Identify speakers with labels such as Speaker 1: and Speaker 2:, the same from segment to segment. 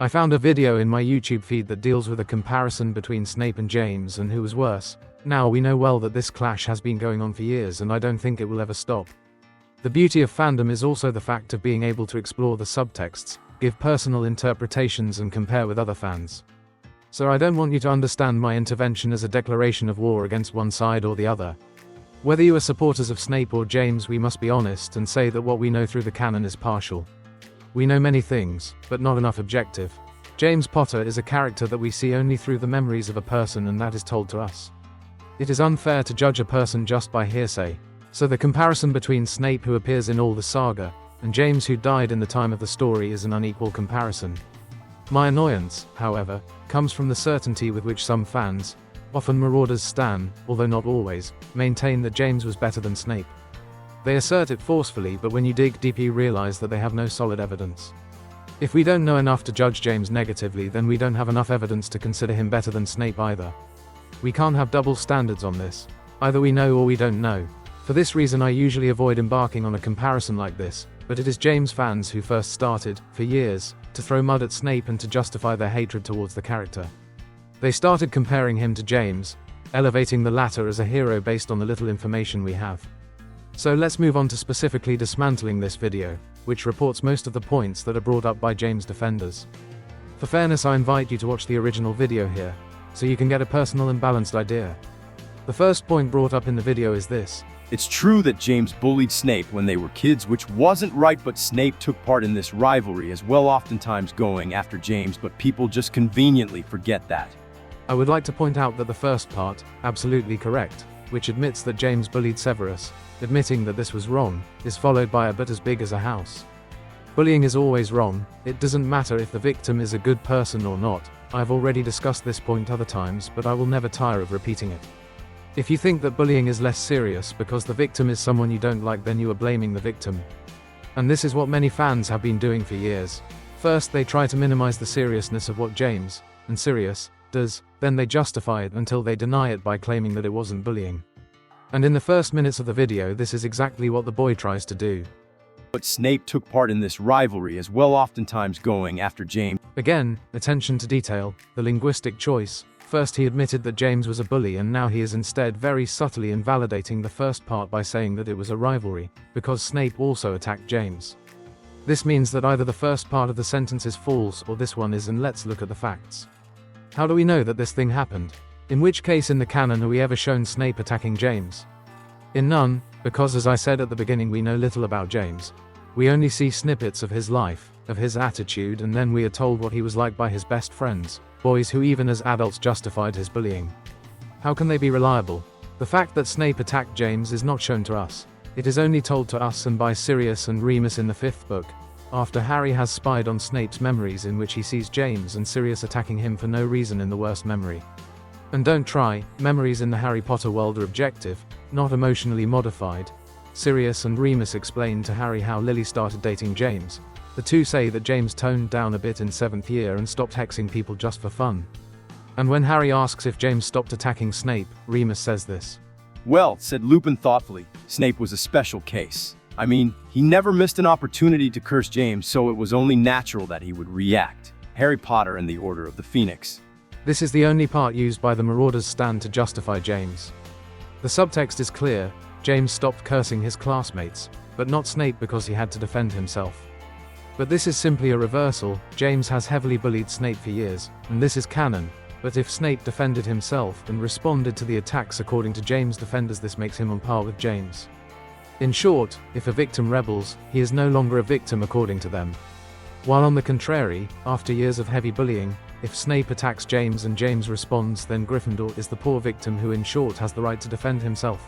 Speaker 1: I found a video in my YouTube feed that deals with a comparison between Snape and James and who was worse. Now we know well that this clash has been going on for years and I don't think it will ever stop. The beauty of fandom is also the fact of being able to explore the subtexts, give personal interpretations and compare with other fans. So I don't want you to understand my intervention as a declaration of war against one side or the other. Whether you are supporters of Snape or James, we must be honest and say that what we know through the canon is partial. We know many things, but not enough objective. James Potter is a character that we see only through the memories of a person, and that is told to us. It is unfair to judge a person just by hearsay, so the comparison between Snape, who appears in all the saga, and James, who died in the time of the story, is an unequal comparison. My annoyance, however, comes from the certainty with which some fans, often Marauders stan, although not always, maintain that James was better than Snape. They assert it forcefully, but when you dig deep you realize that they have no solid evidence. If we don't know enough to judge James negatively, then we don't have enough evidence to consider him better than Snape either. We can't have double standards on this. Either we know or we don't know. For this reason I usually avoid embarking on a comparison like this, but it is James fans who first started, for years, to throw mud at Snape and to justify their hatred towards the character. They started comparing him to James, elevating the latter as a hero based on the little information we have. So let's move on to specifically dismantling this video, which reports most of the points that are brought up by James defenders. For fairness, I invite you to watch the original video here, so you can get a personal and balanced idea. The first point brought up in the video is this.
Speaker 2: It's true that James bullied Snape when they were kids, which wasn't right, but Snape took part in this rivalry as well, oftentimes going after James, but people just conveniently forget that.
Speaker 1: I would like to point out that the first part, absolutely correct, which admits that James bullied Severus, admitting that this was wrong, is followed by a "but as big as a house." Bullying is always wrong. It doesn't matter if the victim is a good person or not. I've already discussed this point other times, but I will never tire of repeating it. If you think that bullying is less serious because the victim is someone you don't like, then you are blaming the victim. And this is what many fans have been doing for years. First they try to minimize the seriousness of what James, and Sirius, does, then they justify it until they deny it by claiming that it wasn't bullying. And in the first minutes of the video, this is exactly what the boy tries to do.
Speaker 2: But Snape took part in this rivalry as well, oftentimes going after James.
Speaker 1: Again, attention to detail, the linguistic choice. First he admitted that James was a bully, and now he is instead very subtly invalidating the first part by saying that it was a rivalry, because Snape also attacked James. This means that either the first part of the sentence is false or this one is, and let's look at the facts. How do we know that this thing happened? In which case in the canon are we ever shown Snape attacking James? In none, because as I said at the beginning, we know little about James. We only see snippets of his life, of his attitude, and then we are told what he was like by his best friends, boys who even as adults justified his bullying. How can they be reliable? The fact that Snape attacked James is not shown to us. It is only told to us and by Sirius and Remus in the 5th book, after Harry has spied on Snape's memories, in which he sees James and Sirius attacking him for no reason in the worst memory. And don't try, memories in the Harry Potter world are objective, not emotionally modified. Sirius and Remus explain to Harry how Lily started dating James. The two say that James toned down a bit in 7th year and stopped hexing people just for fun. And when Harry asks if James stopped attacking Snape, Remus says this.
Speaker 2: Well, said Lupin thoughtfully, Snape was a special case. I mean, he never missed an opportunity to curse James, so it was only natural that he would react. Harry Potter and the Order of the Phoenix.
Speaker 1: This is the only part used by the Marauders stand to justify James. The subtext is clear. James stopped cursing his classmates, but not Snape because he had to defend himself. But this is simply a reversal. James has heavily bullied Snape for years, and this is canon. But if Snape defended himself and responded to the attacks according to James' defenders, this makes him on par with James. In short, if a victim rebels, he is no longer a victim according to them. While on the contrary, after years of heavy bullying, if Snape attacks James and James responds, then Gryffindor is the poor victim who in short has the right to defend himself.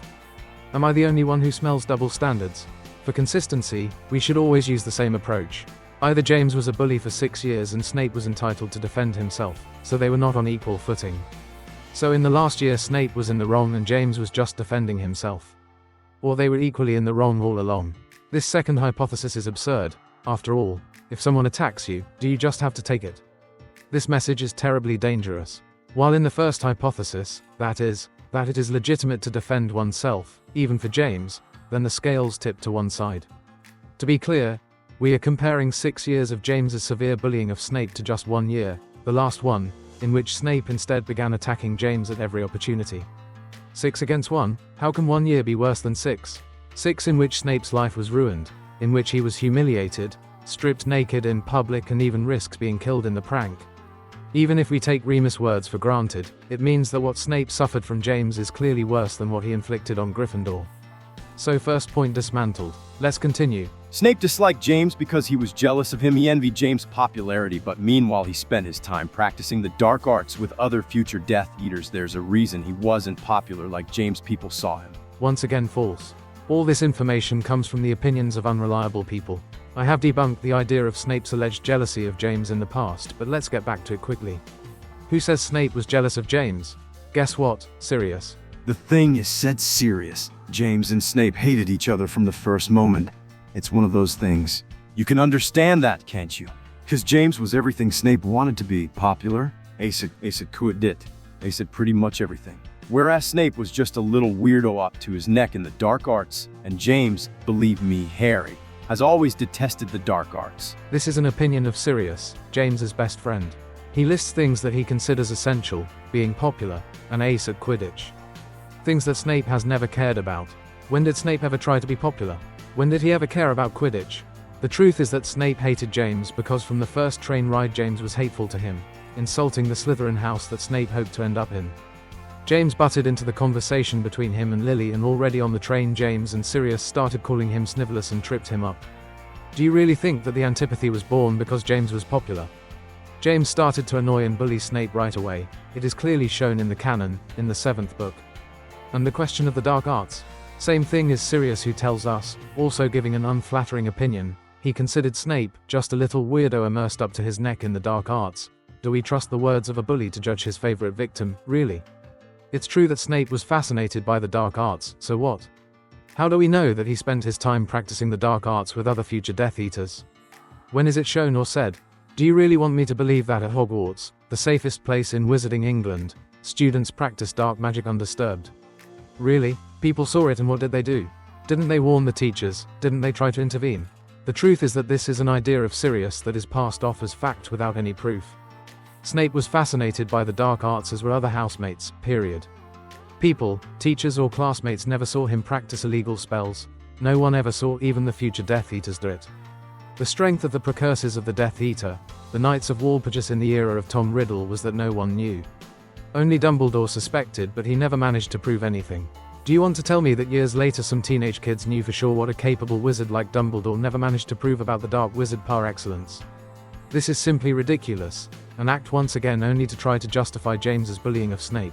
Speaker 1: Am I the only one who smells double standards? For consistency, we should always use the same approach. Either James was a bully for 6 years and Snape was entitled to defend himself, so they were not on equal footing. So in the last year Snape was in the wrong and James was just defending himself. Or they were equally in the wrong all along. This second hypothesis is absurd. After all, if someone attacks you, do you just have to take it? This message is terribly dangerous. While in the first hypothesis, that is, that it is legitimate to defend oneself, even for James, then the scales tip to one side. To be clear, We are comparing 6 years of James's severe bullying of Snape to just 1 year, the last one, in which Snape instead began attacking James at every opportunity. 6 against 1, how can 1 year be worse than 6? 6 in which Snape's life was ruined, in which he was humiliated, stripped naked in public and even risks being killed in the prank. Even if we take Remus' words for granted, it means that what Snape suffered from James is clearly worse than what he inflicted on Gryffindor. So first point dismantled. Let's continue.
Speaker 2: Snape disliked James because he was jealous of him. He envied James' popularity, but meanwhile he spent his time practicing the dark arts with other future Death Eaters. There's a reason he wasn't popular like James. People saw him.
Speaker 1: Once again false. All this information comes from the opinions of unreliable people. I have debunked the idea of Snape's alleged jealousy of James in the past, but let's get back to it quickly. Who says Snape was jealous of James? Guess what? Sirius.
Speaker 3: The thing is said serious. James and Snape hated each other from the first moment. It's one of those things.
Speaker 2: You can understand that, can't you?
Speaker 3: Because James was everything Snape wanted to be. Popular,
Speaker 2: Acid pretty much everything. Whereas Snape was just a little weirdo up to his neck in the dark arts, and James, believe me, Harry, has always detested the dark arts.
Speaker 1: This is an opinion of Sirius, James's best friend. He lists things that he considers essential, being popular, an ace at Quidditch. Things that Snape has never cared about. When did Snape ever try to be popular? When did he ever care about Quidditch? The truth is that Snape hated James because from the first train ride James was hateful to him, insulting the Slytherin house that Snape hoped to end up in. James butted into the conversation between him and Lily, and already on the train James and Sirius started calling him Snivellus and tripped him up. Do you really think that the antipathy was born because James was popular? James started to annoy and bully Snape right away. It is clearly shown in the canon, in the 7th book. And the question of the dark arts? Same thing as Sirius, who tells us, also giving an unflattering opinion, he considered Snape just a little weirdo immersed up to his neck in the dark arts. Do we trust the words of a bully to judge his favorite victim, really? It's true that Snape was fascinated by the dark arts, so what? How do we know that he spent his time practicing the dark arts with other future Death Eaters? When is it shown or said? Do you really want me to believe that at Hogwarts, the safest place in Wizarding England, students practice dark magic undisturbed? Really? People saw it, and what did they do? Didn't they warn the teachers? Didn't they try to intervene? The truth is that this is an idea of Sirius that is passed off as fact without any proof. Snape was fascinated by the dark arts, as were other housemates, period. People, teachers or classmates never saw him practice illegal spells. No one ever saw even the future Death Eaters do it. The strength of the precursors of the Death Eater, the Knights of Walpurgis in the era of Tom Riddle, was that no one knew. Only Dumbledore suspected, but he never managed to prove anything. Do you want to tell me that years later some teenage kids knew for sure what a capable wizard like Dumbledore never managed to prove about the Dark Wizard par excellence? This is simply ridiculous, an act once again only to try to justify James's bullying of Snape.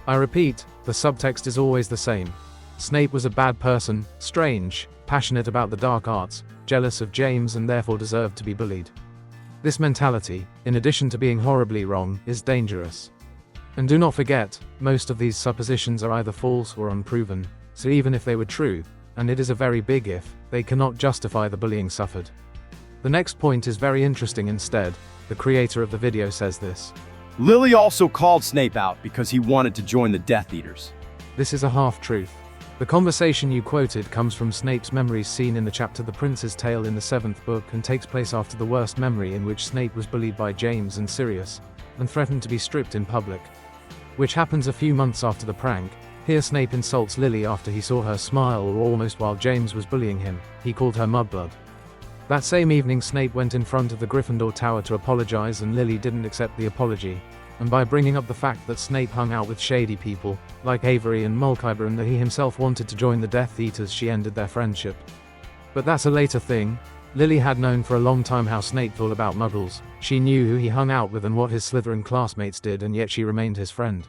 Speaker 1: I repeat, the subtext is always the same. Snape was a bad person, strange, passionate about the dark arts, jealous of James, and therefore deserved to be bullied. This mentality, in addition to being horribly wrong, is dangerous. And do not forget, most of these suppositions are either false or unproven, so even if they were true, and it is a very big if, they cannot justify the bullying suffered. The next point is very interesting instead. The creator of the video says this.
Speaker 2: Lily also called Snape out because he wanted to join the Death Eaters.
Speaker 1: This is a half-truth. The conversation you quoted comes from Snape's memories seen in the chapter The Prince's Tale in the 7th book, and takes place after the worst memory, in which Snape was bullied by James and Sirius, and threatened to be stripped in public. Which happens a few months after the prank. Here Snape insults Lily after he saw her smile, or almost while James was bullying him. He called her mudblood. That same evening Snape went in front of the Gryffindor Tower to apologize, and Lily didn't accept the apology. And by bringing up the fact that Snape hung out with shady people, like Avery and Mulciber, and that he himself wanted to join the Death Eaters, she ended their friendship. But that's a later thing. Lily had known for a long time how Snape thought about muggles. She knew who he hung out with and what his Slytherin classmates did, and yet she remained his friend.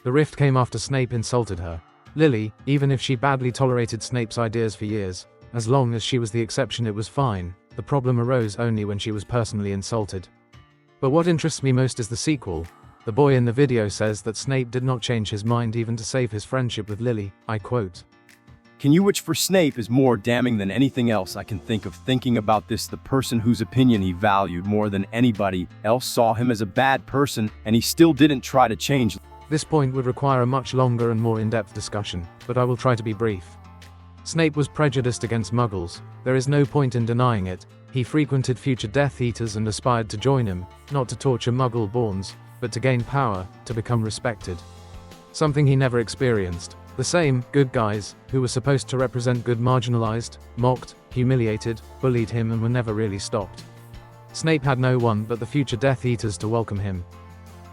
Speaker 1: The rift came after Snape insulted her. Lily, even if she badly tolerated Snape's ideas for years, as long as she was the exception it was fine. The problem arose only when she was personally insulted. But what interests me most is the sequel. The boy in the video says that Snape did not change his mind even to save his friendship with Lily. I quote,
Speaker 2: Can you, which for Snape is more damning than anything else I can think of. Thinking about this, the person whose opinion he valued more than anybody else saw him as a bad person, and he still didn't try to change.
Speaker 1: This point would require a much longer and more in-depth discussion, but I will try to be brief. Snape was prejudiced against Muggles, there is no point in denying it. He frequented future Death Eaters and aspired to join him, not to torture Muggle-borns, but to gain power, to become respected. Something he never experienced. The same good guys, who were supposed to represent good marginalized, mocked, humiliated, bullied him and were never really stopped. Snape had no one but the future Death Eaters to welcome him.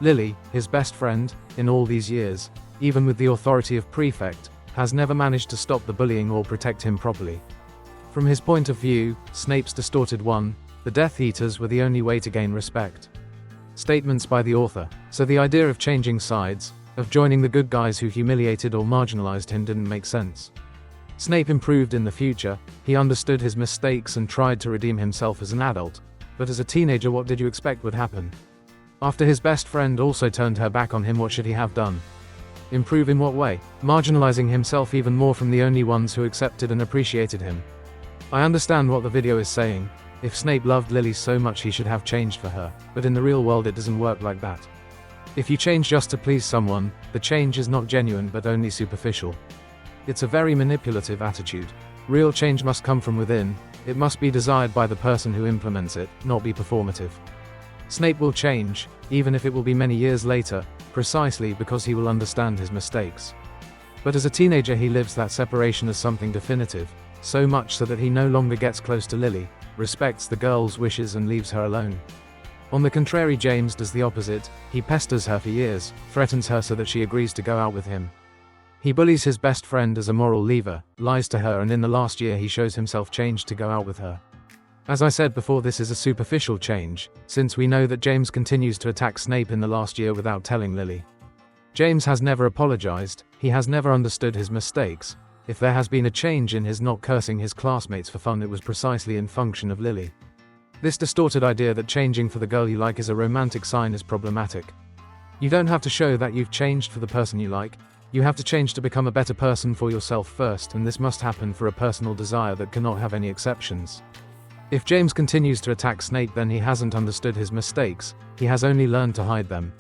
Speaker 1: Lily, his best friend, in all these years, even with the authority of prefect, has never managed to stop the bullying or protect him properly. From his point of view, Snape's distorted one, the Death Eaters were the only way to gain respect. Statements by the author. So the idea of changing sides, of joining the good guys who humiliated or marginalized him didn't make sense. Snape improved in the future, he understood his mistakes and tried to redeem himself as an adult. But as a teenager, what did you expect would happen? After his best friend also turned her back on him, what should he have done? Improve in what way? Marginalizing himself even more from the only ones who accepted and appreciated him. I understand what the video is saying. If Snape loved Lily so much, he should have changed for her, but in the real world it doesn't work like that. If you change just to please someone, the change is not genuine but only superficial. It's a very manipulative attitude. Real change must come from within, it must be desired by the person who implements it, not be performative. Snape will change, even if it will be many years later, precisely because he will understand his mistakes. But as a teenager he lives that separation as something definitive, so much so that he no longer gets close to Lily, respects the girl's wishes and leaves her alone. On the contrary, James does the opposite, he pesters her for years, threatens her so that she agrees to go out with him. He bullies his best friend as a moral leaver, lies to her, and in the last year he shows himself changed to go out with her. As I said before, this is a superficial change, since we know that James continues to attack Snape in the last year without telling Lily. James has never apologized, he has never understood his mistakes. If there has been a change in his not cursing his classmates for fun, it was precisely in function of Lily. This distorted idea that changing for the girl you like is a romantic sign is problematic. You don't have to show that you've changed for the person you like, you have to change to become a better person for yourself first, and this must happen for a personal desire that cannot have any exceptions. If James continues to attack Snape, then he hasn't understood his mistakes, he has only learned to hide them.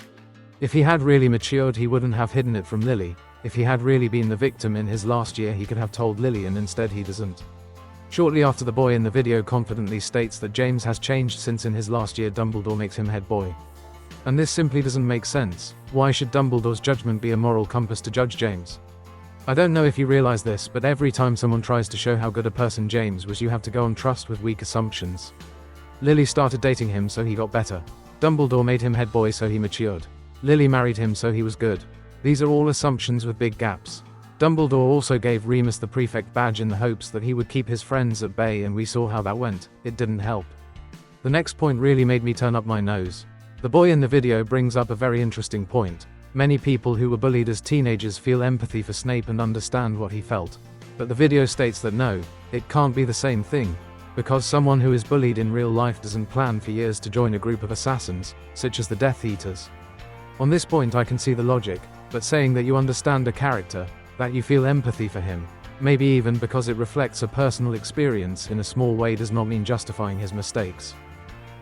Speaker 1: If he had really matured, he wouldn't have hidden it from Lily. If he had really been the victim in his last year, he could have told Lily, and instead he doesn't. Shortly after, the boy in the video confidently states that James has changed since in his last year Dumbledore makes him head boy. And this simply doesn't make sense. Why should Dumbledore's judgment be a moral compass to judge James? I don't know if you realize this, but every time someone tries to show how good a person James was, you have to go on trust with weak assumptions. Lily started dating him, so he got better. Dumbledore made him head boy, so he matured. Lily married him, so he was good. These are all assumptions with big gaps. Dumbledore also gave Remus the prefect badge in the hopes that he would keep his friends at bay, and we saw how that went. It didn't help. The next point really made me turn up my nose. The boy in the video brings up a very interesting point. Many people who were bullied as teenagers feel empathy for Snape and understand what he felt. But the video states that no, it can't be the same thing. Because someone who is bullied in real life doesn't plan for years to join a group of assassins, such as the Death Eaters. On this point I can see the logic, but saying that you understand a character, that you feel empathy for him, maybe even because it reflects a personal experience in a small way, does not mean justifying his mistakes.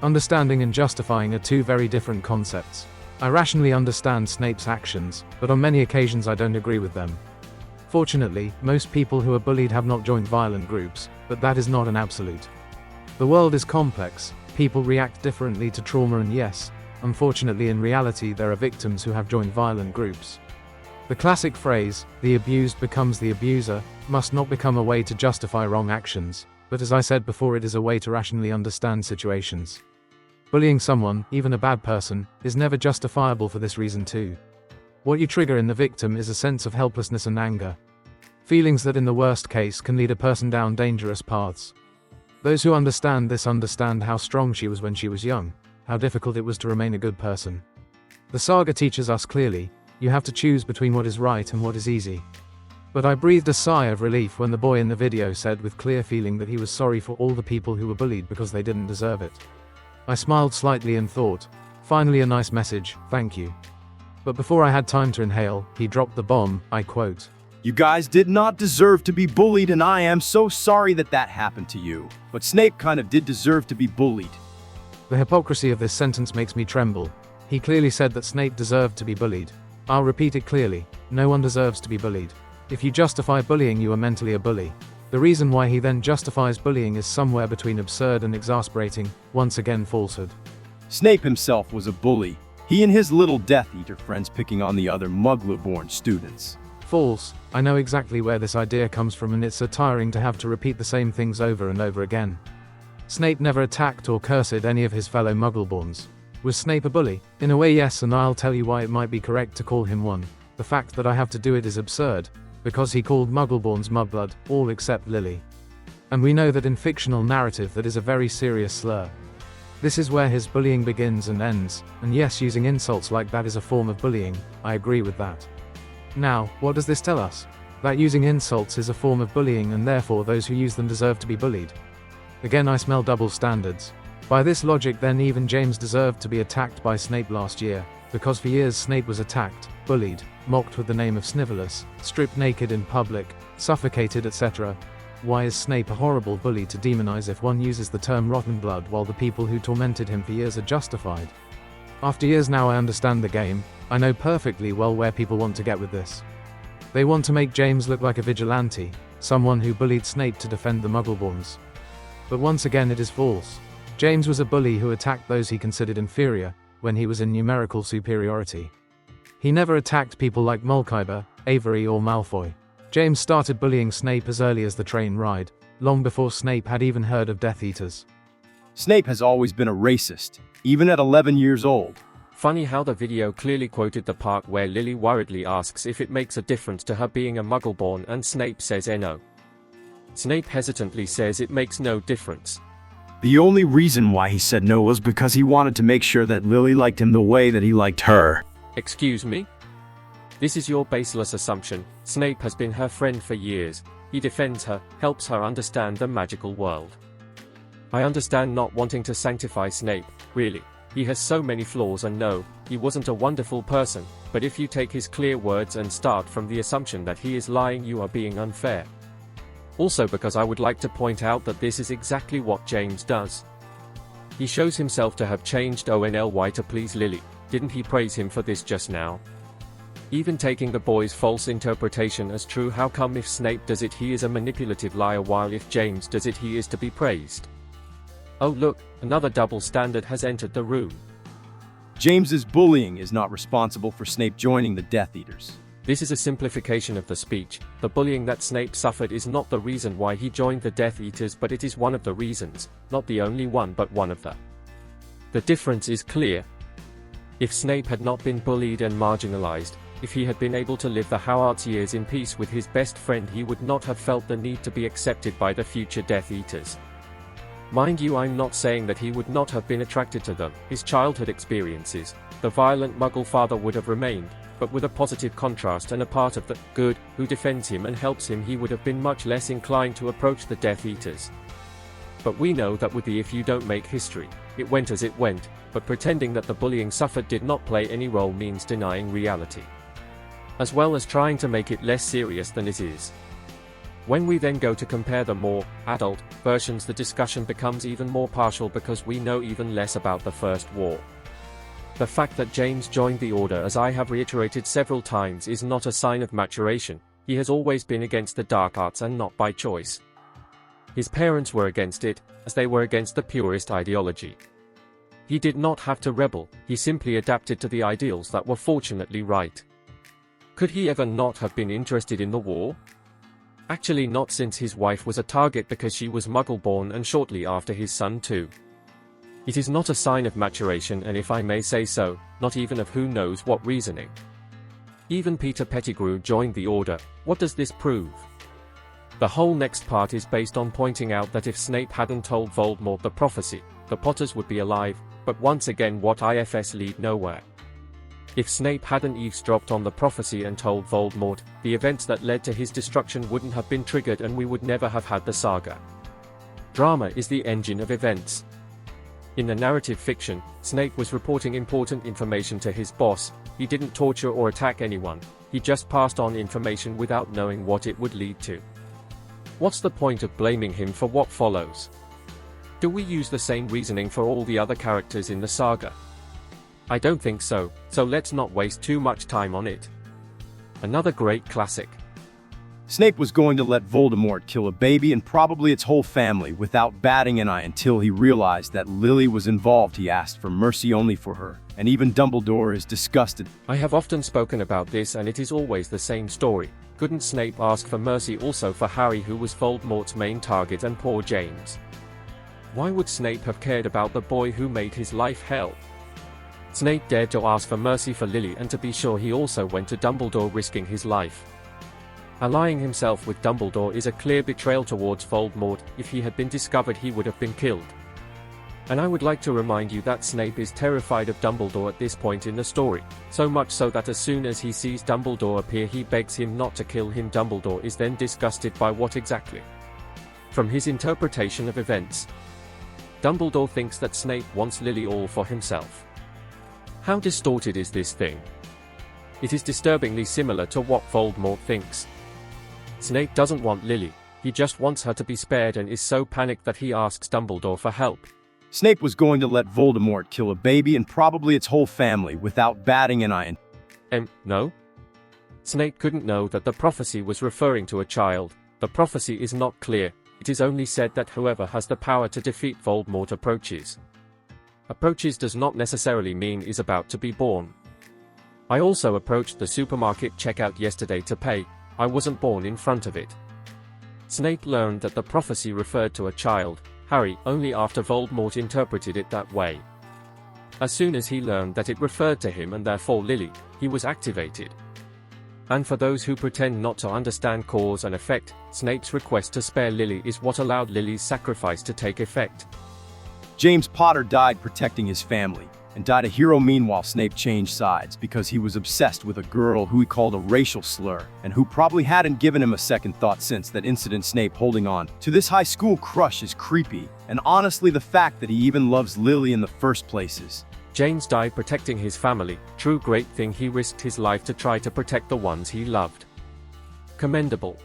Speaker 1: Understanding and justifying are two very different concepts. I rationally understand Snape's actions, but on many occasions I don't agree with them. Fortunately, most people who are bullied have not joined violent groups, but that is not an absolute. The world is complex, people react differently to trauma, and yes, unfortunately in reality there are victims who have joined violent groups. The classic phrase, "the abused becomes the abuser," must not become a way to justify wrong actions, but as I said before, it is a way to rationally understand situations. Bullying someone, even a bad person, is never justifiable for this reason too. What you trigger in the victim is a sense of helplessness and anger. Feelings that in the worst case can lead a person down dangerous paths. Those who understand this understand how strong she was when she was young, how difficult it was to remain a good person. The saga teaches us clearly, you have to choose between what is right and what is easy. But I breathed a sigh of relief when the boy in the video said with clear feeling that he was sorry for all the people who were bullied because they didn't deserve it. I smiled slightly and thought, finally a nice message, thank you. But before I had time to inhale, he dropped the bomb, I quote,
Speaker 2: "You guys did not deserve to be bullied, and I am so sorry that that happened to you. But Snape kind of did deserve to be bullied."
Speaker 1: The hypocrisy of this sentence makes me tremble. He clearly said that Snape deserved to be bullied. I'll repeat it clearly, no one deserves to be bullied. If you justify bullying, you are mentally a bully. The reason why he then justifies bullying is somewhere between absurd and exasperating, once again falsehood.
Speaker 2: Snape himself was a bully. He and his little Death Eater friends picking on the other Muggle-born students.
Speaker 1: False. I know exactly where this idea comes from, and it's so tiring to have to repeat the same things over and over again. Snape never attacked or cursed any of his fellow Muggleborns. Was Snape a bully? In a way, yes, and I'll tell you why it might be correct to call him one. The fact that I have to do it is absurd, because he called Muggleborns mudblood, all except Lily. And we know that in fictional narrative that is a very serious slur. This is where his bullying begins and ends, and yes, using insults like that is a form of bullying, I agree with that. Now, what does this tell us? That using insults is a form of bullying, and therefore those who use them deserve to be bullied. Again, I smell double standards. By this logic, then even James deserved to be attacked by Snape last year, because for years Snape was attacked, bullied, mocked with the name of Snivelus, stripped naked in public, suffocated, etc. Why is Snape a horrible bully to demonize if one uses the term rotten blood while the people who tormented him for years are justified? After years now I understand the game. I know perfectly well where people want to get with this. They want to make James look like a vigilante, someone who bullied Snape to defend the Muggleborns. But once again it is false. James was a bully who attacked those he considered inferior, when he was in numerical superiority. He never attacked people like Mulcaber, Avery or Malfoy. James started bullying Snape as early as the train ride, long before Snape had even heard of Death Eaters.
Speaker 2: Snape has always been a racist, even at 11 years old.
Speaker 4: Funny how the video clearly quoted the part where Lily worriedly asks if it makes a difference to her being a Muggleborn and Snape says no. Snape hesitantly says it makes no difference.
Speaker 3: The only reason why he said no was because he wanted to make sure that Lily liked him the way that he liked her.
Speaker 4: Excuse me? This is your baseless assumption. Snape has been her friend for years. He defends her, helps her understand the magical world. I understand not wanting to sanctify Snape, really. He has so many flaws, and no, he wasn't a wonderful person, but if you take his clear words and start from the assumption that he is lying, you are being unfair. Also, because I would like to point out that this is exactly what James does. He shows himself to have changed ONLY to please Lily. Didn't he praise him for this just now? Even taking the boy's false interpretation as true, how come if Snape does it he is a manipulative liar, while if James does it he is to be praised? Oh look, another double standard has entered the room.
Speaker 2: James's bullying is not responsible for Snape joining the Death Eaters.
Speaker 4: This is a simplification of the speech. The bullying that Snape suffered is not the reason why he joined the Death Eaters, but it is one of the reasons, not the only one, but one of them. The difference is clear. If Snape had not been bullied and marginalized, if he had been able to live the Hogwarts years in peace with his best friend, he would not have felt the need to be accepted by the future Death Eaters. Mind you, I'm not saying that he would not have been attracted to them. His childhood experiences, the violent Muggle father would have remained, but with a positive contrast and a part of the good who defends him and helps him, he would have been much less inclined to approach the Death Eaters. But we know that with the if you don't make history, it went as it went, but pretending that the bullying suffered did not play any role means denying reality, as well as trying to make it less serious than it is. When we then go to compare the more adult versions, the discussion becomes even more partial because we know even less about the First War. The fact that James joined the Order, as I have reiterated several times, is not a sign of maturation. He has always been against the dark arts, and not by choice. His parents were against it, as they were against the purist ideology. He did not have to rebel, he simply adapted to the ideals that were fortunately right. Could he ever not have been interested in the war? Actually not, since his wife was a target because she was Muggle-born, and shortly after his son too. It is not a sign of maturation, and if I may say so, not even of who knows what reasoning. Even Peter Pettigrew joined the Order. What does this prove? The whole next part is based on pointing out that if Snape hadn't told Voldemort the prophecy, the Potters would be alive, but once again what ifs lead nowhere. If Snape hadn't eavesdropped on the prophecy and told Voldemort, the events that led to his destruction wouldn't have been triggered, and we would never have had the saga. Drama is the engine of events. In the narrative fiction, Snape was reporting important information to his boss. He didn't torture or attack anyone, he just passed on information without knowing what it would lead to. What's the point of blaming him for what follows? Do we use the same reasoning for all the other characters in the saga? I don't think so, so let's not waste too much time on it. Another great classic.
Speaker 2: Snape was going to let Voldemort kill a baby and probably its whole family without batting an eye until he realized that Lily was involved. He asked for mercy only for her, and even Dumbledore is disgusted.
Speaker 4: I have often spoken about this and it is always the same story. Couldn't Snape ask for mercy also for Harry, who was Voldemort's main target, and poor James? Why would Snape have cared about the boy who made his life hell? Snape dared to ask for mercy for Lily, and to be sure he also went to Dumbledore risking his life. Allying himself with Dumbledore is a clear betrayal towards Voldemort. If he had been discovered, he would have been killed. And I would like to remind you that Snape is terrified of Dumbledore at this point in the story, so much so that as soon as he sees Dumbledore appear, he begs him not to kill him. Dumbledore is then disgusted by what exactly? From his interpretation of events, Dumbledore thinks that Snape wants Lily all for himself. How distorted is this thing? It is disturbingly similar to what Voldemort thinks. Snape doesn't want Lily, he just wants her to be spared and is so panicked that he asks Dumbledore for help.
Speaker 2: Snape was going to let Voldemort kill a baby and probably its whole family without batting an eye.
Speaker 4: No? Snape couldn't know that the prophecy was referring to a child. The prophecy is not clear. It is only said that whoever has the power to defeat Voldemort approaches. Approaches does not necessarily mean is about to be born. I also approached the supermarket checkout yesterday to pay. I wasn't born in front of it. Snape learned that the prophecy referred to a child, Harry, only after Voldemort interpreted it that way. As soon as he learned that it referred to him and therefore Lily, he was activated. And for those who pretend not to understand cause and effect, Snape's request to spare Lily is what allowed Lily's sacrifice to take effect.
Speaker 2: James Potter died protecting his family, and died a hero. Meanwhile, Snape changed sides because he was obsessed with a girl who he called a racial slur, and who probably hadn't given him a second thought since that incident. Snape holding on to this high school crush is creepy, and honestly the fact that he even loves Lily in the first place is.
Speaker 4: James died protecting his family. True, great thing. He risked his life to try to protect the ones he loved. Commendable.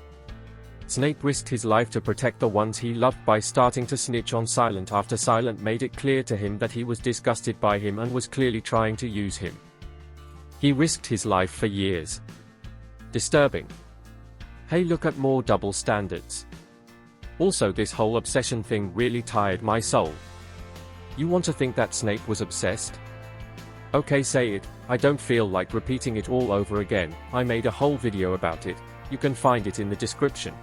Speaker 4: Snape risked his life to protect the ones he loved by starting to snitch on Silent after Silent made it clear to him that he was disgusted by him and was clearly trying to use him. He risked his life for years. Disturbing. Hey, look at more double standards. Also, this whole obsession thing really tired my soul. You want to think that Snape was obsessed? Okay, say it. I don't feel like repeating it all over again. I made a whole video about it. You can find it in the description.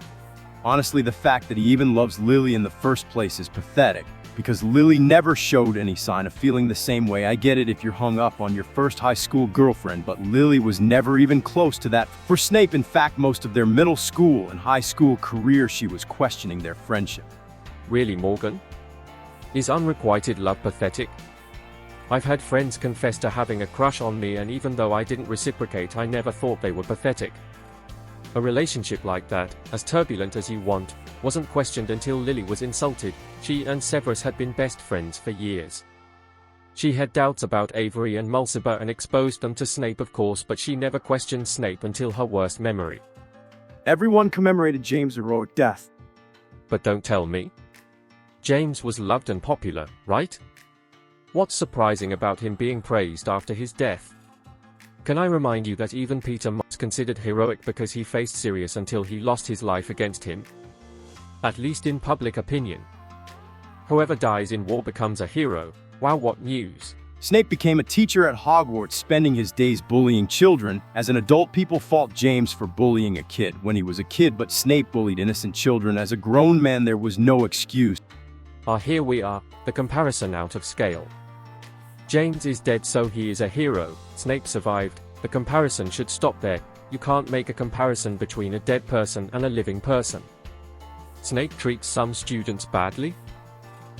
Speaker 2: Honestly, the fact that he even loves Lily in the first place is pathetic, because Lily never showed any sign of feeling the same way. I get it if you're hung up on your first high school girlfriend, but Lily was never even close to that for Snape. In fact, most of their middle school and high school career, she was questioning their friendship.
Speaker 4: Really, Morgan? Is unrequited love pathetic? I've had friends confess to having a crush on me, and even though I didn't reciprocate, I never thought they were pathetic. A relationship like that, as turbulent as you want, wasn't questioned until Lily was insulted. She and Severus had been best friends for years. She had doubts about Avery and Mulciber and exposed them to Snape, of course, but she never questioned Snape until her worst memory.
Speaker 3: Everyone commemorated James' heroic death.
Speaker 4: But don't tell me. James was loved and popular, right? What's surprising about him being praised after his death? Can I remind you that even Peter was considered heroic because he faced Sirius until he lost his life against him? At least in public opinion. Whoever dies in war becomes a hero. Wow, what news.
Speaker 2: Snape became a teacher at Hogwarts, spending his days bullying children. As an adult, people fault James for bullying a kid when he was a kid, but Snape bullied innocent children. As a grown man, there was no excuse.
Speaker 4: Here we are, the comparison out of scale. James is dead, so he is a hero. Snape survived. The comparison should stop there. You can't make a comparison between a dead person and a living person. Snape treats some students badly?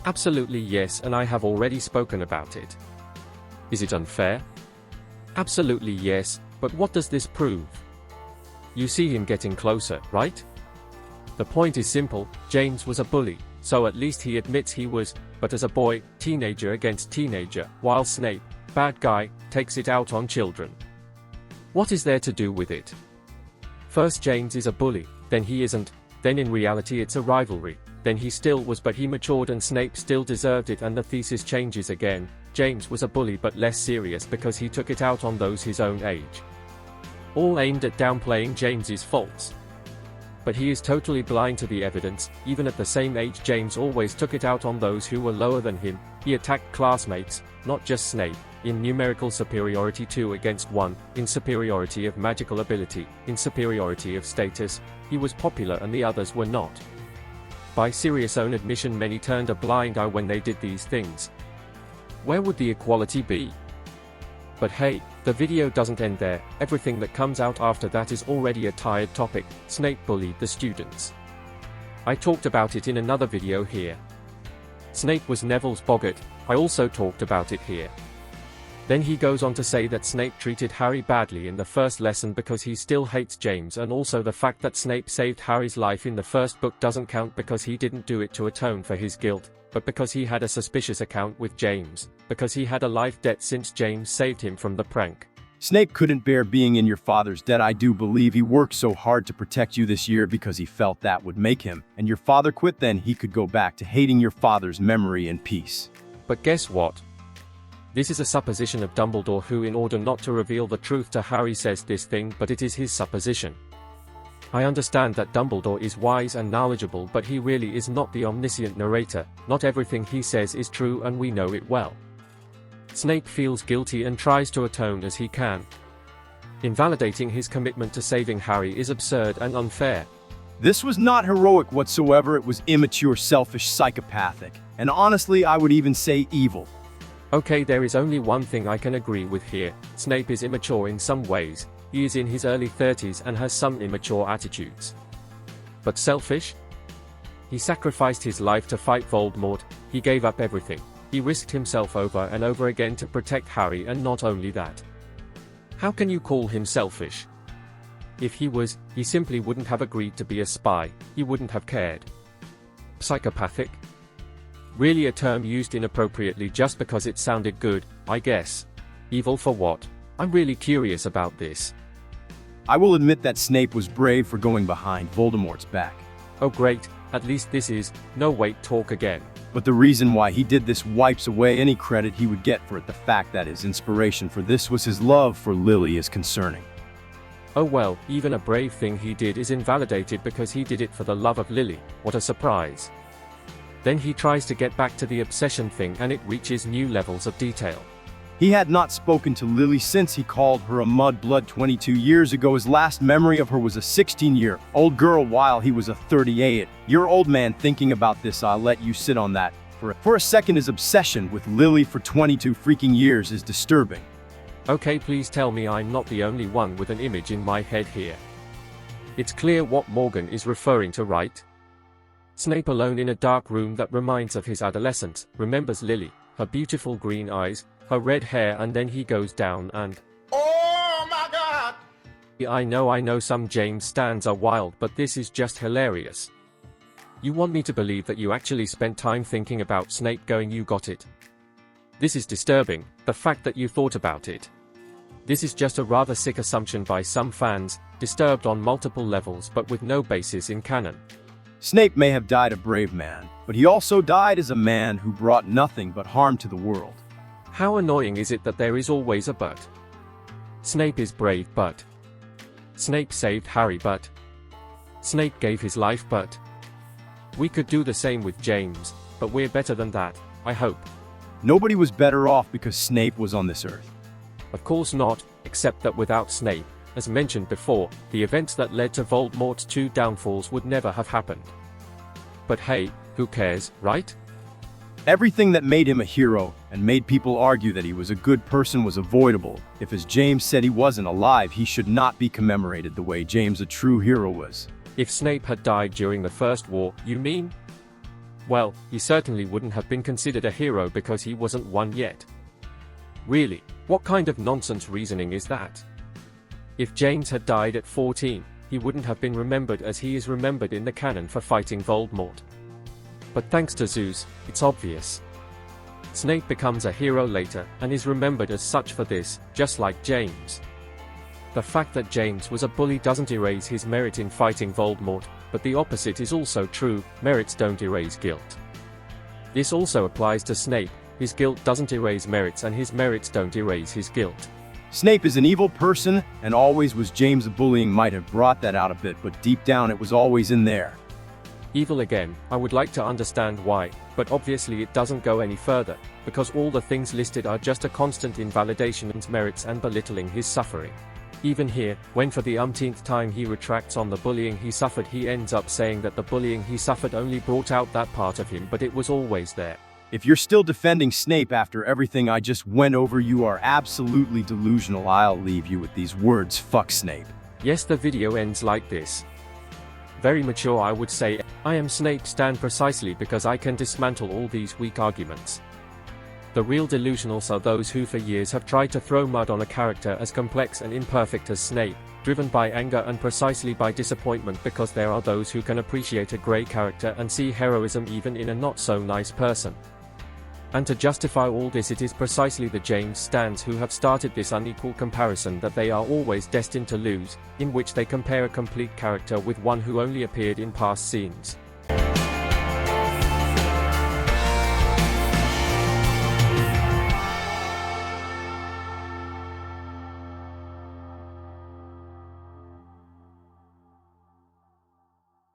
Speaker 4: Absolutely yes, and I have already spoken about it. Is it unfair? Absolutely yes, but what does this prove? You see him getting closer, right? The point is simple. James was a bully, so at least he admits he was, but as a boy, teenager against teenager, while Snape, bad guy, takes it out on children. What is there to do with it? First James is a bully, then he isn't, then in reality it's a rivalry, then he still was, but he matured and Snape still deserved it, and the thesis changes again. James was a bully but less serious because he took it out on those his own age. All aimed at downplaying James's faults. But he is totally blind to the evidence. Even at the same age, James always took it out on those who were lower than him. He attacked classmates, not just Snape, in numerical superiority 2 against 1, in superiority of magical ability, in superiority of status. He was popular and the others were not. By Sirius' own admission, many turned a blind eye when they did these things. Where would the equality be? But hey, the video doesn't end there. Everything that comes out after that is already a tired topic. Snape bullied the students. I talked about it in another video here. Snape was Neville's boggart. I also talked about it here. Then he goes on to say that Snape treated Harry badly in the first lesson because he still hates James, and also the fact that Snape saved Harry's life in the first book doesn't count because he didn't do it to atone for his guilt, but because he had a suspicious account with James, because he had a life debt since James saved him from the prank.
Speaker 2: Snape couldn't bear being in your father's debt. I do believe he worked so hard to protect you this year because he felt that would make him, and your father quit, then he could go back to hating your father's memory in peace.
Speaker 4: But guess what? This is a supposition of Dumbledore, who, in order not to reveal the truth to Harry, says this thing, but it is his supposition. I understand that Dumbledore is wise and knowledgeable, but he really is not the omniscient narrator. Not everything he says is true, and we know it well. Snape feels guilty and tries to atone as he can. Invalidating his commitment to saving Harry is absurd and unfair.
Speaker 2: This was not heroic whatsoever. It was immature, selfish, psychopathic, and honestly, I would even say evil.
Speaker 4: Okay, there is only one thing I can agree with here. Snape is immature in some ways. He is in his early 30s and has some immature attitudes. But selfish? He sacrificed his life to fight Voldemort. He gave up everything. He risked himself over and over again to protect Harry, and not only that. How can you call him selfish? If he was, he simply wouldn't have agreed to be a spy. He wouldn't have cared. Psychopathic? Really a term used inappropriately just because it sounded good, I guess. Evil for what? I'm really curious about this.
Speaker 2: I will admit that Snape was brave for going behind Voldemort's back.
Speaker 4: Oh great, at least this is, no wait, talk again.
Speaker 2: But the reason why he did this wipes away any credit he would get for it. The fact that his inspiration for this was his love for Lily is concerning.
Speaker 4: Oh well, even a brave thing he did is invalidated because he did it for the love of Lily. What a surprise. Then he tries to get back to the obsession thing, and it reaches new levels of detail.
Speaker 2: He had not spoken to Lily since he called her a mudblood 22 years ago. His last memory of her was a 16-year-old girl while he was a 38-year-old man. Thinking about this, I'll let you sit on that for a second. His obsession with Lily for 22 freaking years is disturbing.
Speaker 4: Okay, please tell me I'm not the only one with an image in my head here. It's clear what Morgan is referring to, right? Snape alone in a dark room that reminds of his adolescence, remembers Lily, her beautiful green eyes, her red hair, and then he goes down and... Oh my god! I know some James stans are wild, but this is just hilarious. You want me to believe that you actually spent time thinking about Snape going, you got it. This is disturbing, the fact that you thought about it. This is just a rather sick assumption by some fans, disturbed on multiple levels but with no basis in canon.
Speaker 2: Snape may have died a brave man, but he also died as a man who brought nothing but harm to the world.
Speaker 4: How annoying is it that there is always a but? Snape is brave, but... Snape saved Harry, but... Snape gave his life, but... We could do the same with James, but we're better than that, I hope.
Speaker 2: Nobody was better off because Snape was on this earth.
Speaker 4: Of course not, except that without Snape, as mentioned before, the events that led to Voldemort's 2 downfalls would never have happened. But hey, who cares, right?
Speaker 2: Everything that made him a hero and made people argue that he was a good person was avoidable. If, as James said, he wasn't alive, he should not be commemorated the way James, a true hero, was.
Speaker 4: If Snape had died during the First War, you mean? Well, he certainly wouldn't have been considered a hero because he wasn't one yet. Really, what kind of nonsense reasoning is that? If James had died at 14, he wouldn't have been remembered as he is remembered in the canon for fighting Voldemort. But thanks to Zeus, it's obvious. Snape becomes a hero later, and is remembered as such for this, just like James. The fact that James was a bully doesn't erase his merit in fighting Voldemort, but the opposite is also true, merits don't erase guilt. This also applies to Snape, his guilt doesn't erase merits and his merits don't erase his guilt.
Speaker 2: Snape is an evil person, and always was. James' bullying might have brought that out a bit, but deep down it was always in there.
Speaker 4: Evil again, I would like to understand why, but obviously it doesn't go any further, because all the things listed are just a constant invalidation of his merits and belittling his suffering. Even here, when for the umpteenth time he retracts on the bullying he suffered, he ends up saying that the bullying he suffered only brought out that part of him, but it was always there.
Speaker 2: If you're still defending Snape after everything I just went over, you are absolutely delusional. I'll leave you with these words: fuck Snape.
Speaker 4: Yes, the video ends like this. Very mature, I would say. I am Snape stan precisely because I can dismantle all these weak arguments. The real delusionals are those who for years have tried to throw mud on a character as complex and imperfect as Snape, driven by anger and precisely by disappointment, because there are those who can appreciate a grey character and see heroism even in a not-so-nice person. And to justify all this, it is precisely the James stans who have started this unequal comparison that they are always destined to lose, in which they compare a complete character with one who only appeared in past scenes.